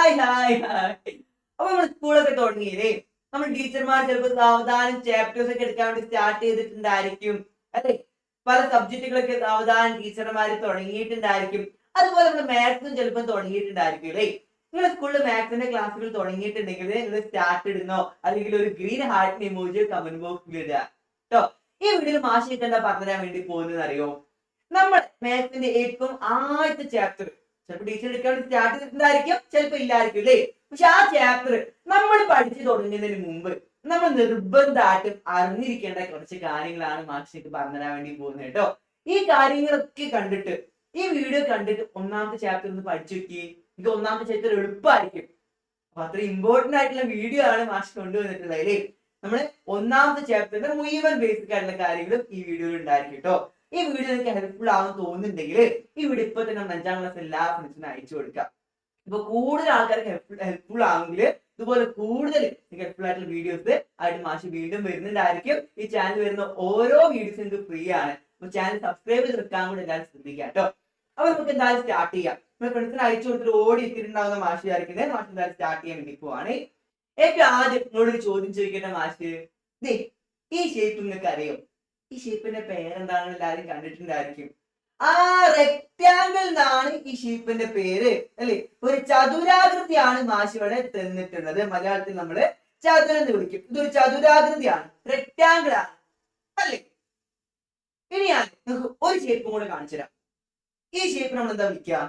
Hi hi hi. അപ്പൊ നമ്മൾ സ്കൂളൊക്കെ തുടങ്ങിയില്ലേ? നമ്മൾ ടീച്ചർമാർ ചിലപ്പോൾ സാവധാനം ചാപ്റ്റേഴ്സ് ഒക്കെ എടുക്കാൻ വേണ്ടി സ്റ്റാർട്ട് ചെയ്തിട്ടുണ്ടായിരിക്കും അല്ലെ? പല സബ്ജക്റ്റുകളൊക്കെ സാവധാനം ടീച്ചർമാർ തുടങ്ങിയിട്ടുണ്ടായിരിക്കും. അതുപോലെ നമ്മൾ മാത്സും ചിലപ്പോൾ തുടങ്ങിയിട്ടുണ്ടായിരിക്കും അല്ലേ? നിങ്ങളുടെ സ്കൂളിൽ മാത്സിന്റെ ക്ലാസ്സുകൾ തുടങ്ങിയിട്ടുണ്ടെങ്കിൽ നിങ്ങൾ സ്റ്റാർട്ട് ഇടുന്നോ അല്ലെങ്കിൽ ഒരു ഗ്രീൻ ഹാർട്ടിന് ഇമോജി കമന്റ് ബോക്സിൽ ഇടുക കേട്ടോ. ഈ വീഡിയോയിൽ മാഷിക്ക് എന്താ പറഞ്ഞുതരാൻ വേണ്ടി പോകുന്നത് അറിയോ? നമ്മൾ മാത്സിന്റെ ഏറ്റവും ആദ്യത്തെ ചാപ്റ്റർ ചിലപ്പോൾ ടീച്ചർ എടുക്കാൻ വേണ്ടി സ്റ്റാർട്ട് ചെയ്തിട്ടുണ്ടായിരിക്കും, ചിലപ്പോൾ ഇല്ലായിരിക്കും അല്ലേ? പക്ഷെ ആ ചാപ്റ്റർ നമ്മൾ പഠിച്ചു തുടങ്ങുന്നതിന് മുമ്പ് നമ്മൾ നിർബന്ധമായിട്ടും അറിഞ്ഞിരിക്കേണ്ട കുറച്ച് കാര്യങ്ങളാണ് മാഷിക്ക് പറഞ്ഞുതരാൻ വേണ്ടി പോകുന്നത് കേട്ടോ. ഈ കാര്യങ്ങളൊക്കെ കണ്ടിട്ട് ഈ വീഡിയോ കണ്ടിട്ട് ഒന്നാമത്തെ ചാപ്റ്റർ ഒന്ന് പഠിച്ചു നോക്കി. എനിക്ക് ഒന്നാമത്തെ ചാപ്റ്റർ എളുപ്പമായിരിക്കും. അപ്പൊ അത്ര ഇമ്പോർട്ടന്റ് ആയിട്ടുള്ള വീഡിയോ ആണ് മാഷ് കൊണ്ടുവന്നിട്ടുള്ളത് അല്ലേ? നമ്മള് ഒന്നാമത്തെ ചാപ്റ്ററിന്റെ മുഴുവൻ ബേസിക് ആയിട്ടുള്ള കാര്യങ്ങളും ഈ വീഡിയോയിൽ ഉണ്ടായിരിക്കും കേട്ടോ. ഈ വീഡിയോ നിങ്ങൾക്ക് ഹെൽപ്ഫുൾ ആണെന്ന് തോന്നുന്നുണ്ടെങ്കിൽ ഈ വീഡിയോ ഇപ്പൊ തന്നെ 5ാം ക്ലാസ് എല്ലാ ഫ്രണ്ട്സിനും അയച്ചു കൊടുക്കാം. ഇപ്പൊ കൂടുതൽ ആൾക്കാർക്ക് ഹെൽപ്ഫുൾ ആണെങ്കിൽ ഇതുപോലെ കൂടുതൽ ഹെൽപ്ഫുൾ ആയിട്ടുള്ള വീഡിയോസ് ആയിട്ട് മാഷ് വീണ്ടും വരുന്നുണ്ടായിരിക്കും. ഈ ചാനൽ വരുന്ന ഓരോ വീഡിയോസും നിങ്ങൾക്ക് ഫ്രീ ആണ്. അപ്പൊ ചാനൽ സബ്സ്ക്രൈബ് ചെയ്ത് വെക്കാൻ കൂടി എല്ലാവരും ശ്രദ്ധിക്കാം കേട്ടോ. അപ്പൊ നമുക്ക് എന്തായാലും സ്റ്റാർട്ട് ചെയ്യാം. നമ്മൾ ഫ്രണ്ട്സിന് അയച്ചു കൊടുത്തിട്ട് ഓടി എത്തിയിട്ടുണ്ടാവുന്ന മാഷ് വിചാരിക്കുന്നത് മാഷ് എന്തായാലും സ്റ്റാർട്ട് ചെയ്യാൻ വേണ്ടി പോവാണ്. ഏറ്റവും ആദ്യം നിങ്ങളൊരു ചോദ്യം ചോദിക്കേണ്ട മാഷ്, ഈ ഷേപ്പ് നിങ്ങൾക്ക് അറിയോ? ഈ ഷേപ്പിന്റെ പേരെന്താണെന്ന് എല്ലാവരും കണ്ടിട്ടുണ്ടായിരിക്കും. ആ റെക്ടാങ്കിൾ എന്നാണ് ഈ ഷേപ്പിന്റെ പേര് അല്ലെ? ഒരു ചതുരാകൃതിയാണ് മാഷ് ഇവിടെ തന്നിട്ടുള്ളത്. മലയാളത്തിൽ നമ്മള് ചതുരം എന്ന് വിളിക്കും. ഇതൊരു ചതുരാകൃതിയാണ്, റെക്ടാങ്കിൾ ആണ് അല്ലെ? ഇനി ഞാൻ നിങ്ങൾക്ക് ഒരു ഷേപ്പും കൂടെ കാണിച്ചു തരാം. ഈ ഷേപ്പ് നമ്മൾ എന്താ വിളിക്കുക?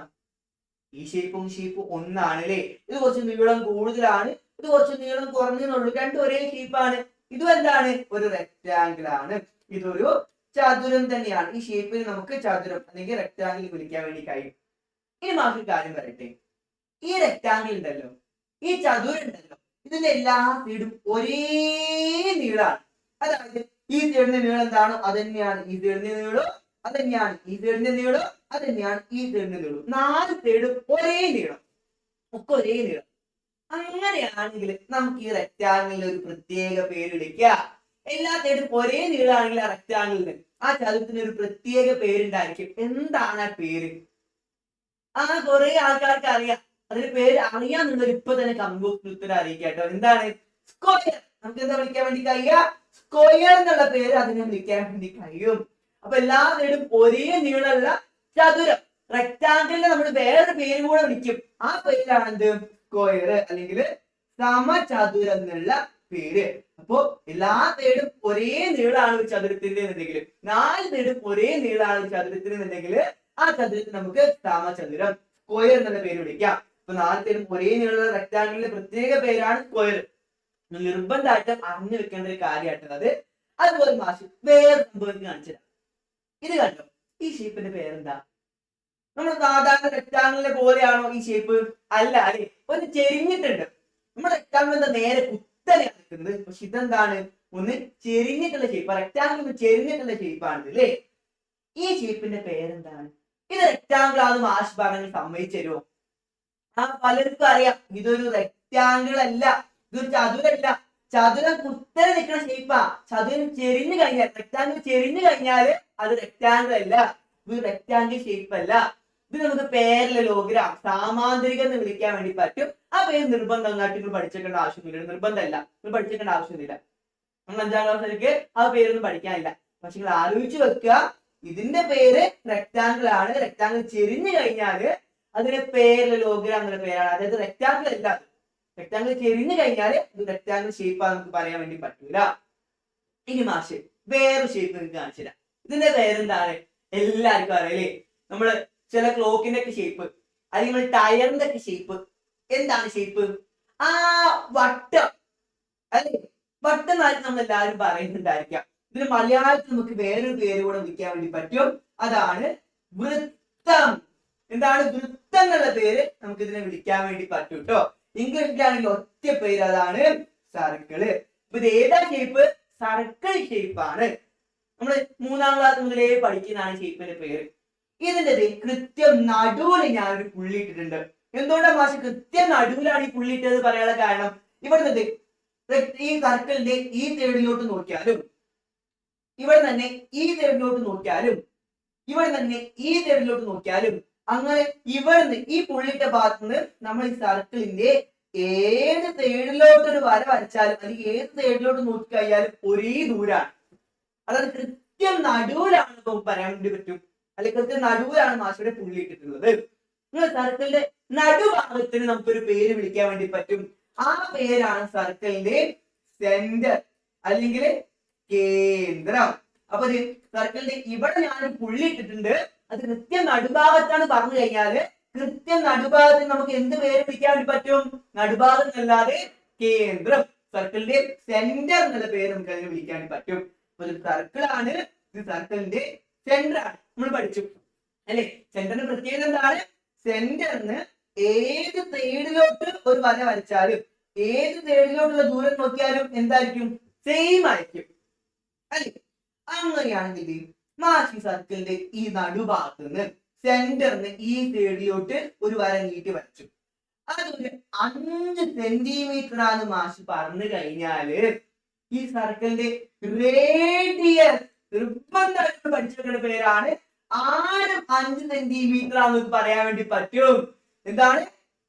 ഈ ഷേപ്പും ഒന്നാണ് അല്ലേ? ഇത് കുറച്ച് നീളം കൂടുതലാണ്, ഇത് കുറച്ച് നീളം കുറഞ്ഞെന്നുള്ളൂ. രണ്ടും ഒരേ ഷേപ്പാണ്. ഇതും എന്താണ്? ഒരു റെക്ടാങ്കിൾ ആണ്. ഇതൊരു ചതുരം തന്നെയാണ്. ഈ ഷേപ്പിന് നമുക്ക് ചതുരം അല്ലെങ്കിൽ റെക്ടാങ്കിൾ വിളിക്കാൻ വേണ്ടി കഴിയും. ഇനി മാർക്ക് കാര്യം പറയട്ടെ. ഈ റെക്ടാങ്കിൾ ഉണ്ടല്ലോ, ഈ ചതുരം ഉണ്ടല്ലോ, ഇതിന്റെ എല്ലാ സൈഡും ഒരേ നീളാണ്. അതായത് ഈ സൈഡിന്റെ നീളം എന്താണോ അത് തന്നെയാണ് ഈ സൈഡിന്റെ നീളം, അത് തന്നെയാണ് ഈ സൈഡിന്റെ നീളം, അത് തന്നെയാണ് ഈ സൈഡിന്റെ നീളം. 4 സൈഡും ഒരേ നീളം, ഒക്കെ ഒരേ നീളം. അങ്ങനെയാണെങ്കിൽ നമുക്ക് ഈ റെക്ടാങ്കിളിന് ഒരു പ്രത്യേക പേര് വിളിക്കുക. എല്ലാ സൈഡും ഒരേ നീളമാണെങ്കിൽ ആ റെക്ടാങ്കിളിന്, ആ ചതുരത്തിന് ഒരു പ്രത്യേക പേരുണ്ടായിരിക്കും. എന്താണ് ആ പേര്? കുറെ ആൾക്കാർക്ക് അറിയാം. അതിന്റെ പേര് അറിയാന്നുള്ളത് ഇപ്പൊ തന്നെ കമന്റ് ബോക്സിൽ ഉത്തരം അറിയിക്കുക കേട്ടോ. എന്താണ്? സ്ക്വയർ. നമുക്ക് എന്താ വിളിക്കാൻ വേണ്ടി കഴിയുക? സ്ക്വയർ എന്നുള്ള പേര് അതിനെ വിളിക്കാൻ വേണ്ടി കഴിയും. അപ്പൊ എല്ലാ സൈഡും ഒരേ നീളമുള്ള ചതുരം, റെക്ടാങ്കിളിനെ നമ്മൾ വേറൊരു പേര് കൂടെ വിളിക്കും. ആ പേരാണ് എന്ത്? സ്ക്വയർ അല്ലെങ്കിൽ സമചതുരം എന്നുള്ള പേര്. അപ്പോ എല്ലാ സൈഡും ഒരേ നീളമാണ് ഒരു ചതുരത്തിന്റെ എന്നുണ്ടെങ്കിൽ, 4 സൈഡും ഒരേ നീളമാണ് ഒരു ചതുരത്തിന് എന്നുണ്ടെങ്കിൽ ആ ചതുരത്തിന് നമുക്ക് സമചതുരം, സ്ക്വയർ എന്നുള്ള പേര് വിളിക്കാം. അപ്പൊ 4 സൈഡും ഒരേ നീളമുള്ള റെക്ടാങ്കിളിന്റെ പ്രത്യേക പേരാണ് സ്ക്വയർ. നിർബന്ധമായിട്ടും അറിഞ്ഞു വെക്കേണ്ട ഒരു കാര്യമായിട്ടത്. അതുപോലെ മാഷ് വേറെ സംഭവം കാണിച്ചു തരാം. ഇത് കണ്ടോ? ഈ ഷേപ്പിന്റെ പേരെന്താ? നമ്മൾ സാധാരണ റെക്ടാങ്കിളിനെ പോലെയാണോ ഈ ഷേപ്പ്? അല്ല അല്ലെ? ഒന്ന് ചെരിഞ്ഞിട്ടുണ്ട്. നമ്മുടെ റെക്ടാങ്കിൾ എന്താ നേരെ കുത്തനെയാണ് നിൽക്കുന്നത്. പക്ഷെ ഇതെന്താണ്? ഒന്ന് ചെരിഞ്ഞിട്ടുള്ള ഷേപ്പ്. റെക്ടാങ്കിൾ ഒന്ന് ചെരിഞ്ഞിട്ടുള്ള ഷേപ്പാണ് അല്ലേ? ഈ ഷേപ്പിന്റെ പേരെന്താണ്? ഇത് റെക്ടാങ്കിൾ ആണെന്ന് മാഷ് പറഞ്ഞ് സമ്മതിച്ചു തരുമോ? പലർക്കും അറിയാം ഇതൊരു റെക്ടാങ്കിൾ അല്ല, ഇതൊരു ചതുരല്ല. ചതുരം കുത്തനെ നിൽക്കുന്ന ഷേപ്പാ. ചതുരം ചെരിഞ്ഞു കഴിഞ്ഞാൽ, റെക്ടാങ്കിൾ ചെരിഞ്ഞു കഴിഞ്ഞാല് അത് റെക്ടാങ്കിൾ അല്ല, ഇത് റെക്ടാങ്കിൾ ഷേപ്പ് അല്ല. ഇത് നമുക്ക് പാരലലോഗ്രാം, സാമാന്തരികം എന്ന് വിളിക്കാൻ വേണ്ടി പറ്റും. ആ പേര് നിർബന്ധമായിട്ട് നിങ്ങൾ പഠിച്ചേക്കേണ്ട ആവശ്യമൊന്നുമില്ല. നിർബന്ധമല്ല, നിങ്ങൾ പഠിച്ചേക്കേണ്ട ആവശ്യമൊന്നുമില്ല. നമ്മൾ 5ാം ക്ലാസ്സിലേക്ക് ആ പേരൊന്നും പഠിക്കാനില്ല. പക്ഷെ നിങ്ങൾ ആലോചിച്ച് വെക്കുക, ഇതിന്റെ പേര് റെക്ടാങ്കിൾ ആണ്. റെക്ടാങ്കിൾ ചെരിഞ്ഞു കഴിഞ്ഞാല് അതിന് പാരലലോഗ്രാം എന്നുള്ള പേരാണ്. അതായത് റെക്ടാങ്കിൾ അല്ല, റെക്ടാങ്കിൾ ചെരിഞ്ഞു കഴിഞ്ഞാല് ഇത് റെക്ടാങ്കിൾ ഷേപ്പ് ആണ് നമുക്ക് പറയാൻ വേണ്ടി പറ്റൂല. ഇനി മാഷ് വേറെ ഷേപ്പ് നിങ്ങൾക്ക് കാണിച്ചു തരാം. ഇതിന്റെ പേരെന്താണ്? എല്ലാവർക്കും അറിയാലേ? നമ്മള് ചില ക്ലോക്കിന്റെ ഒക്കെ ഷേപ്പ്, അല്ലെങ്കിൽ ടയറിന്റെ ഒക്കെ ഷേപ്പ്. എന്താണ് ഷേപ്പ്? വട്ടം അല്ലെ? വട്ടം എന്നായിട്ട് നമ്മൾ എല്ലാവരും പറയുന്നുണ്ടായിരിക്കാം. ഇതിന് മലയാളത്തിൽ നമുക്ക് വേറൊരു പേര് കൂടെ വിളിക്കാൻ വേണ്ടി പറ്റും. അതാണ് വൃത്തം. എന്താണ്? വൃത്തം എന്നുള്ള പേര് നമുക്ക് ഇതിനെ വിളിക്കാൻ വേണ്ടി പറ്റും കേട്ടോ. ഇംഗ്ലീഷിലാണെങ്കിൽ ഒറ്റ പേര്, അതാണ് സർക്കിള്. ഇപ്പൊ ഇത് ഏതാ ഷേപ്പ്? സർക്കിൾ ഷേപ്പാണ്. നമ്മൾ 3ാം ക്ലാസ് മുതലേ പഠിക്കുന്നതാണ് ഷേപ്പിന്റെ പേര്. ഇതിന്റെ കൃത്യം നടുവിൽ ഞാനൊരു പുള്ളി ഇട്ടിട്ടുണ്ട്. എന്തുകൊണ്ടാണ് മാഷ് കൃത്യം നടുവിലാണ് ഈ പുള്ളി ഇട്ടത് പറയാനുള്ള കാരണം? ഇവിടുത്തെ ഈ സർക്കിളിന്റെ ഈ സൈഡിലോട്ട് നോക്കിയാലും, ഇവിടെ തന്നെ ഈ സൈഡിലോട്ട് നോക്കിയാലും, ഇവിടെ തന്നെ ഈ സൈഡിലോട്ട് നോക്കിയാലും അങ്ങനെ ഇവിടുന്ന് ഈ പുള്ളിയുടെ ഭാഗത്തുനിന്ന് നമ്മൾ ഈ സർക്കിളിന്റെ ഏത് സൈഡിലോട്ട് ഒരു വര വരച്ചാലും അല്ലെങ്കിൽ ഏത് സൈഡിലോട്ട് നോക്കി കഴിഞ്ഞാലും ഒരേ ദൂരാണ്. അതായത് കൃത്യം നടുവിലാണ് നമുക്ക് പറയാൻ വേണ്ടി പറ്റും, അല്ലെങ്കിൽ കൃത്യം നടുവിലാണ് മാഷിയുടെ പുള്ളി ഇട്ടിട്ടുള്ളത്. നിങ്ങൾ സർക്കിളിന്റെ നടുഭാഗത്തിന് നമുക്കൊരു പേര് വിളിക്കാൻ വേണ്ടി പറ്റും. ആ പേരാണ് സർക്കിളിന്റെ സെന്റർ അല്ലെങ്കിൽ കേന്ദ്രം. അപ്പൊ സർക്കിളിന്റെ ഇവിടെ ഞാൻ പുള്ളി ഇട്ടിട്ടുണ്ട്, അത് കൃത്യം നടുഭാഗത്താണ് പറഞ്ഞു കഴിഞ്ഞാല് കൃത്യം നടുഭാഗത്തിന് നമുക്ക് എന്ത് പേര് വിളിക്കാൻ വേണ്ടി പറ്റും? നടുഭാഗം എന്നല്ലാതെ കേന്ദ്രം, സർക്കിളിന്റെ സെന്റർ എന്നുള്ള പേര് നമുക്ക് അതിനെ വിളിക്കാൻ വേണ്ടി പറ്റും. അപ്പൊ ഇത് സർക്കിൾ ആണ്, ഇത് സർക്കിളിന്റെ സെന്റർ ആണ്, നമ്മൾ പഠിച്ചു അല്ലെ. സെന്ററിന്റെ പ്രത്യേകത എന്താണ്? സെന്ററിന് ഏത് സൈഡിലോട്ട് ഒരു വര വരച്ചാലും ഏത് സൈഡിലോട്ടുള്ള ദൂരം നോക്കിയാലും എന്തായിരിക്കും? സെയിം ആയിരിക്കും അല്ലെ. അങ്ങനെയാണെങ്കിൽ മാഷി സർക്കിളിന്റെ ഈ നടുഭാഗത്ത് നിന്ന് സെന്ററിന് ഈ സൈഡിലോട്ട് ഒരു വര നീട്ടി വരച്ചു. അതൊരു 5 സെന്റിമീറ്റർ ആണ് മാഷി പറഞ്ഞു കഴിഞ്ഞാല് ഈ സർക്കിളിന്റെ റേഡിയസ് നിർബന്ധമായിട്ട് പഠിച്ചെടുക്കുന്ന പേരാണ് ആരം 5 സെന്റിമീറ്റർ ആണെന്ന് പറയാൻ വേണ്ടി പറ്റും. എന്താണ്?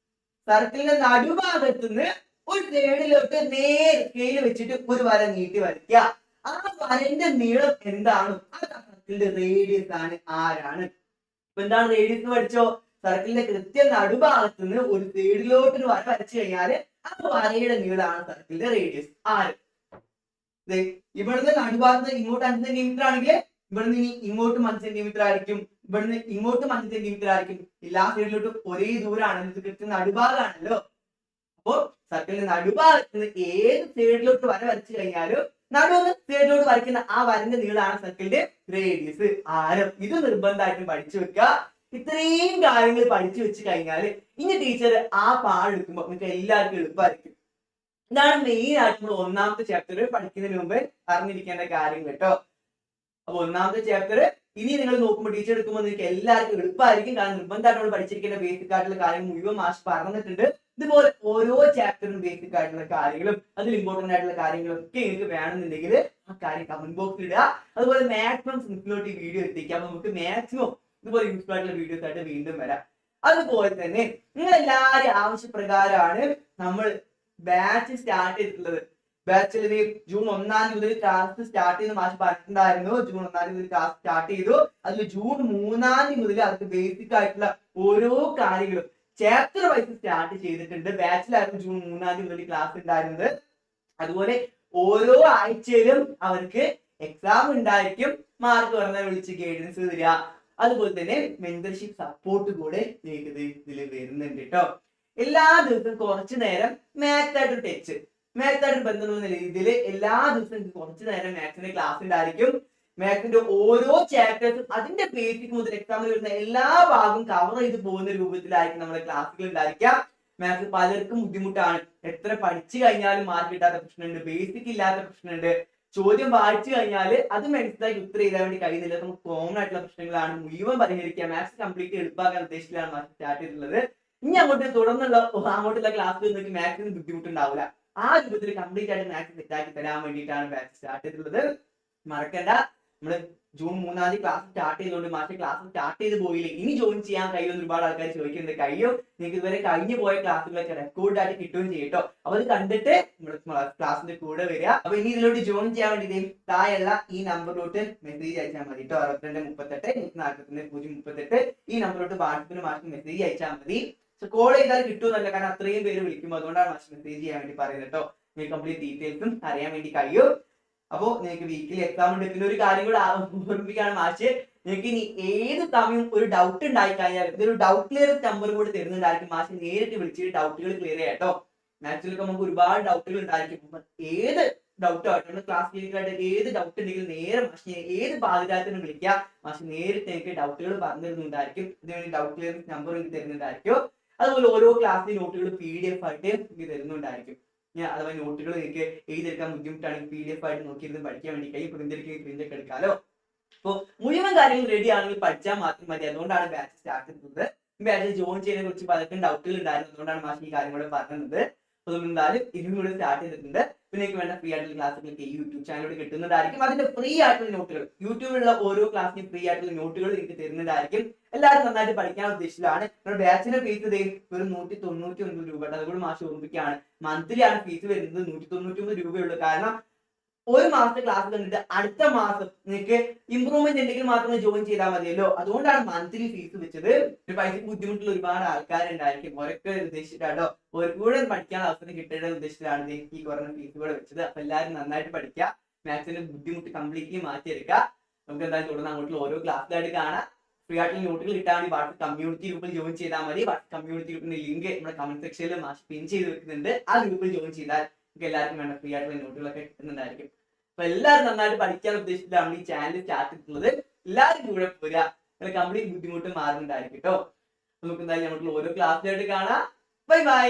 സർക്കിളിന്റെ നടുഭാഗത്ത് നിന്ന് ഒരു സൈഡിലോട്ട് നേർ സ്കെയിൽ വെച്ചിട്ട് ഒരു വര നീട്ടി വരയ്ക്കുക. ആ വരന്റെ നീളം എന്താണ്? അത് സർക്കിളിന്റെ റേഡിയസ് ആണ്, ആരാണ്. ഇപ്പൊ എന്താണ് റേഡിയസ് പഠിച്ചോ? സർക്കിളിന്റെ കൃത്യം നടുഭാഗത്ത് നിന്ന് ഒരു സൈഡിലോട്ട് ഒരു വര വരച്ചു കഴിഞ്ഞാല് ആ വരയുടെ നീളമാണ് സർക്കിളിന്റെ റേഡിയസ്, ആര്. ഇവിടുന്ന് നടുഭാഗത്ത് ഇങ്ങോട്ട് 5 സെന്റിമീറ്റർ ആണെങ്കിൽ ഇവിടുന്ന് ഇനി ഇങ്ങോട്ടും 5 സെന്റിമീറ്റർ ആയിരിക്കും, ഇവിടുന്ന് ഇങ്ങോട്ടും 5 സെന്റിമീറ്റർ ആയിരിക്കും. എല്ലാ സൈഡിലോട്ടും ഒരേ ദൂരമാണ്, ഇത് കൃത്യം നടുഭാഗമാണല്ലോ. അപ്പോ സർക്കിളിന്റെ നടുഭാഗത്ത് നിന്ന് ഏത് സൈഡിലോട്ട് വര വരച്ചു കഴിഞ്ഞാലും നടുവൊന്ന് സൈഡിലോട്ട് വരയ്ക്കുന്ന ആ വരന്റെ നീളമാണ് സർക്കിളിന്റെ റേഡിയസ്, ആരം. ഇത് നിർബന്ധമായിട്ടും പഠിച്ചു വെക്കുക. ഇത്രയും കാര്യങ്ങൾ പഠിച്ചു വെച്ച് കഴിഞ്ഞാൽ ഇനി ടീച്ചർ ആ പാടെടുക്കുമ്പോൾ നിങ്ങൾക്ക് എല്ലാവർക്കും എളുപ്പമായിരിക്കും. ഇതാണ് മെയിൻ ആയിട്ട് നമ്മൾ ഒന്നാമത്തെ ചാപ്റ്റർ പഠിക്കുന്നതിന് മുമ്പ് അറിഞ്ഞിരിക്കേണ്ട കാര്യം കേട്ടോ. അപ്പൊ ഒന്നാമത്തെ ചാപ്റ്റർ ഇനി നിങ്ങൾ നോക്കുമ്പോൾ ടീച്ചർ എടുക്കുമ്പോൾ നിങ്ങൾക്ക് എല്ലാവർക്കും എളുപ്പമായിരിക്കും. കാരണം നിർബന്ധമായിട്ട് നമ്മൾ പഠിച്ചിരിക്കേണ്ട ബേസിക് ആയിട്ടുള്ള കാര്യം മുഴുവൻ മാഷ് പറഞ്ഞിട്ടുണ്ട്. ഇതുപോലെ ഓരോ ചാപ്റ്ററിനും ബേസിക് ആയിട്ടുള്ള കാര്യങ്ങളും അതിൽ ഇമ്പോർട്ടന്റ് ആയിട്ടുള്ള കാര്യങ്ങളും ഒക്കെ നിങ്ങൾക്ക് വേണമെന്നുണ്ടെങ്കിൽ ആ കാര്യം കമന്റ് ബോക്സിൽ ഇടുക. അതുപോലെ മാക്സിമം സിംപ്ലോട്ട് ഈ വീഡിയോ എത്തിക്കാം. അപ്പൊ നമുക്ക് മാക്സിമം ഇതുപോലെ യൂസ്ഫുൾ ആയിട്ടുള്ള വീഡിയോസ് ആയിട്ട് വീണ്ടും വരാം. അതുപോലെ തന്നെ നിങ്ങൾ എല്ലാവരും ആവശ്യപ്രകാരമാണ് നമ്മൾ ബാച്ച് സ്റ്റാർട്ട് ചെയ്തിട്ടുള്ളത്. ബാച്ചിൽ ജൂൺ 1 മുതൽ ക്ലാസ് സ്റ്റാർട്ട് ചെയ്ത് മാഷ് പറഞ്ഞിട്ടുണ്ടായിരുന്നു. ജൂൺ 1 മുതൽ ക്ലാസ് സ്റ്റാർട്ട് ചെയ്തു. അതിൽ ജൂൺ 3 മുതൽ അവർക്ക് ബേസിക് ആയിട്ടുള്ള ഓരോ കാര്യങ്ങളും ചാപ്റ്റർ വൈസ് സ്റ്റാർട്ട് ചെയ്തിട്ടുണ്ട്. ബാച്ചിലായിരുന്നു ജൂൺ 3 മുതൽ ക്ലാസ് ഉണ്ടായിരുന്നത്. അതുപോലെ ഓരോ ആഴ്ചയിലും അവർക്ക് എക്സാം ഉണ്ടായിരിക്കും. മാർക്ക് പറഞ്ഞാൽ വിളിച്ച് ഗൈഡൻസ് തരിക. അതുപോലെ തന്നെ മെന്റർഷിപ്പ് സപ്പോർട്ട് കൂടെ ഇതിൽ വരുന്നുണ്ട് കേട്ടോ. എല്ലാ ദിവസവും കുറച്ചു നേരം മാത്സ് ആയിട്ട് ടച്ച്, മാത്സ് ആയിട്ട് ബന്ധമുള്ള രീതിയിൽ എല്ലാ ദിവസവും കുറച്ചു നേരം മാത്സിന്റെ ക്ലാസ് ഉണ്ടായിരിക്കും. മാത്സിന്റെ ഓരോ ചാപ്റ്റേഴ്സും അതിന്റെ ബേസിക് മുതൽ എക്സാമിൽ വരുന്ന എല്ലാ ഭാഗവും കവർ ചെയ്ത് പോകുന്ന രൂപത്തിലായിരിക്കും നമ്മുടെ ക്ലാസ്സുകൾ ഉണ്ടായിരിക്കാം. മാത്സ് പലർക്കും ബുദ്ധിമുട്ടാണ്. എത്ര പഠിച്ചു കഴിഞ്ഞാലും മാർക്ക് കിട്ടാത്ത പ്രശ്നമുണ്ട്, ബേസിക് ഇല്ലാത്ത പ്രശ്നമുണ്ട്. ചോദ്യം വായിച്ചു കഴിഞ്ഞാൽ അത് മനസ്സിലാക്കി ഉത്തരം എഴുതാൻ വേണ്ടി കഴിയുന്നില്ല. നമുക്ക് കോമൺ ആയിട്ടുള്ള പ്രശ്നങ്ങളാണ് മുഴുവൻ പരിഹരിക്കുക. മാത്സ് കംപ്ലീറ്റ് എളുപ്പമാക്കാൻ ഉദ്ദേശിച്ചിട്ടാണ് മാത്സ് സ്റ്റാർട്ട് ചെയ്തിട്ടുള്ളത്. ഇനി അങ്ങോട്ട് തുടർന്നുള്ള അങ്ങോട്ടുള്ള ക്ലാസ്സിൽ നിങ്ങൾക്ക് മാത്സിന് ബുദ്ധിമുട്ടുണ്ടാവില്ല. ആ രൂപത്തിൽ കംപ്ലീറ്റ് ആയിട്ട് മാത്സ് സെറ്റാക്കി തരാൻ വേണ്ടിയിട്ടാണ് ബാച്ച് സ്റ്റാർട്ട് ചെയ്തിട്ടുള്ളത്. മറക്കണ്ട, നമ്മള് ജൂൺ 3 ക്ലാസ് സ്റ്റാർട്ട് ചെയ്തുകൊണ്ട് മാസം ക്ലാസ് സ്റ്റാർട്ട് ചെയ്ത് പോയില്ലേ, ഇനി ജോയിൻ ചെയ്യാൻ കഴിയുമെന്ന് ഒരുപാട് ആൾക്കാർ ചോദിക്കുന്നത്. കഴിയും. നിങ്ങൾക്ക് ഇതുവരെ കഴിഞ്ഞു പോയ ക്ലാസ്സുകളൊക്കെ റെക്കോർഡ് ആയിട്ട് കിട്ടുകയും ചെയ്യും കേട്ടോ. അപ്പൊ അത് കണ്ടിട്ട് നമ്മുടെ ക്ലാസ്സിന്റെ കൂടെ വരിക. അപ്പൊ ഇനി ഇതിലോട്ട് ജോയിൻ ചെയ്യാൻ വേണ്ടി താഴെയുള്ള ഈ നമ്പറിലോട്ട് മെസ്സേജ് അയച്ചാൽ മതി കേട്ടോ. 6238 ഈ നമ്പറിലോട്ട് വാട്സപ്പിന് മാസം മെസ്സേജ് അയച്ചാൽ മതി. കോൾ ചെയ്താൽ കിട്ടുമെന്നല്ല, കാരണം അത്രയും പേര് വിളിക്കുമ്പോൾ അതുകൊണ്ടാണ് മാസം മെസ്സേജ് ചെയ്യാൻ വേണ്ടി പറയുന്നത് കേട്ടോ. നിങ്ങൾക്ക് കംപ്ലീറ്റ് ഡീറ്റെയിൽസും അറിയാൻ വേണ്ടി കഴിയും. അപ്പോ നിങ്ങൾക്ക് വീക്കിലി എക്സാം ഉണ്ട്. പിന്നെ ഒരു കാര്യം കൂടെ ഓർമ്മിപ്പിക്കുകയാണ് മാഷ്, നിങ്ങൾക്ക് ഇനി ഏത് സമയം ഒരു ഡൗട്ട് ഉണ്ടായി കഴിഞ്ഞാൽ ഇതൊരു ഡൗട്ട് ക്ലിയർ നമ്പർ കൂടി തരുന്നുണ്ടായിരിക്കും. മാഷ് നേരിട്ട് വിളിച്ചിട്ട് ഡൗട്ടുകൾ ക്ലിയർ ചെയ്യാം കേട്ടോ. മാത്സിലൊക്കെ നമുക്ക് ഒരുപാട് ഡൗട്ടുകൾ ഉണ്ടായിരിക്കും. ഏത് ഡൗട്ട് ആയിട്ട് നമ്മുടെ ക്ലാസ് ക്ലിയറായിട്ട് ഏത് ഡൗട്ട് ഉണ്ടെങ്കിലും നേരെ മാഷിനെ ഏത് ബാധ്യതാത്തിനും വിളിക്കുക. മാഷ് നേരിട്ട് എനിക്ക് ഡൗട്ടുകൾ പറഞ്ഞു തരുന്നുണ്ടായിരിക്കും. ഇതിനുവേണ്ടി ഡൗട്ട് ക്ലിയർ നമ്പർ എനിക്ക് തരുന്നുണ്ടായിരിക്കും. അതുപോലെ ഓരോ ക്ലാസ്സിലെ നോട്ടുകൾ PDF ആയിട്ട് എനിക്ക് തരുന്നുണ്ടായിരിക്കും. അഥവാ നോട്ടുകൾ നിങ്ങൾക്ക് എഴുതിയെടുക്കാൻ ബുദ്ധിമുട്ടാണെങ്കിൽ PDF ആയിട്ട് നോക്കിയിരുന്ന് പഠിക്കാൻ വേണ്ടി കഴിയും. പ്രിന്റ് ഒക്കെ എടുക്കാലോ. അപ്പോൾ മുഴുവൻ കാര്യങ്ങൾ റെഡി ആണെങ്കിൽ പഠിച്ചാൽ മാത്രം മതി. അതുകൊണ്ടാണ് ബാച്ച് സ്റ്റാർട്ട് ചെയ്തത്. ബാച്ചിൽ ജോയിൻ ചെയ്യുന്നതിനെ കുറിച്ച് പലർക്കും ഡൗട്ടുകൾ ഉണ്ടായിരുന്നു. അതുകൊണ്ടാണ് മാഷ് ഈ കാര്യം കൂടെ പറഞ്ഞത്. അപ്പൊ എന്തായാലും ഇതും കൂടെ സ്റ്റാർട്ട് ചെയ്തിട്ടുണ്ട്. പിന്നെ എനിക്ക് വേണ്ട ഫ്രീ ആയിട്ടുള്ള ക്ലാസ്സുകളൊക്കെ ഈ യൂട്യൂബ് ചാനലിലൂടെ കിട്ടുന്നതായിരിക്കും. അതിന്റെ ഫ്രീ ആയിട്ടുള്ള നോട്ടുകൾ, യൂട്യൂബിലുള്ള ഓരോ ക്ലാസ്സിനും ഫ്രീ ആയിട്ടുള്ള നോട്ടുകൾ എനിക്ക് തരുന്നതായിരിക്കും. എല്ലാവരും നന്നായിട്ട് പഠിക്കാൻ ഉദ്ദേശിച്ചതാണ്. നമ്മുടെ ബാച്ചിന്റെ ഫീസ് ഒരു 199 രൂപ. അതുകൂടി മാസം ഓർമ്മിപ്പിക്കുകയാണ്. മന്ത്ലി ആണ് ഫീസ് വരുന്നത് 199 രൂപയുള്ളൂ. കാരണം ഒരു മാസത്തെ ക്ലാസ് കണ്ടിട്ട് അടുത്ത മാസം നിങ്ങൾക്ക് ഇമ്പ്രൂവ്മെന്റ് ഉണ്ടെങ്കിൽ മാത്രമേ ജോയിൻ ചെയ്താൽ മതിയല്ലോ. അതുകൊണ്ടാണ് മന്ത്ലി ഫീസ് വെച്ചത്. ഒരു പൈസക്ക് ബുദ്ധിമുട്ടുള്ള ഒരുപാട് ആൾക്കാരുണ്ടായിരിക്കും. ഓരൊക്കെ ഉദ്ദേശിച്ചിട്ടാട്ടോ ഒരു കൂടെ പഠിക്കാൻ അവസരം കിട്ടേണ്ട ഉദ്ദേശത്തിലാണ് ഈ കുറഞ്ഞ ഫീസ് കൂടെ വെച്ചത്. അപ്പൊ എല്ലാവരും നന്നായിട്ട് പഠിക്കുക. മാത്സിന്റെ ബുദ്ധിമുട്ട് കംപ്ലീറ്റ്ലി മാറ്റിയെടുക്കുക. നമുക്ക് എന്തായാലും തുടർന്ന് അങ്ങോട്ടുള്ള ഓരോ ക്ലാസ്സിലായിട്ട് കാണാം. ഫ്രീ ആയിട്ടുള്ള നോട്ടുകൾ കിട്ടാൻ വേണ്ടി വാട്സ്ആപ്പ് കമ്മ്യൂണിറ്റി ഗ്രൂപ്പിൽ ജോയിൻ ചെയ്താൽ മതി. വാട്സ്ആപ്പ് കമ്മ്യൂണിറ്റി ഗ്രൂപ്പിന്റെ ലിങ്ക് നമ്മുടെ കമന്റ് സെക്ഷനിൽ മാഷ് പിൻ ചെയ്ത് വെക്കുന്നുണ്ട്. ആ ഗ്രൂപ്പിൽ ജോയിൻ ചെയ്താൽ നമുക്ക് എല്ലാവർക്കും വേണ്ട ഫ്രീ ആയിട്ടുള്ള നോട്ടുകളൊക്കെ കിട്ടുന്നുണ്ടായിരിക്കും. അപ്പൊ എല്ലാവരും നന്നായിട്ട് പഠിക്കാൻ ഉദ്ദേശിച്ചിട്ടാണ് ഈ ചാനൽ സ്റ്റാർട്ട് ചെയ്തിട്ടുള്ളത്. എല്ലാവരും കൂടെ പോരാ, കംപ്ലീറ്റ് ബുദ്ധിമുട്ട് മാറുന്നുണ്ടായിരിക്കും കേട്ടോ. നമുക്ക് എന്തായാലും നമുക്ക് ഓരോ ക്ലാസ്സിലായിട്ട് കാണാം. Bye bye.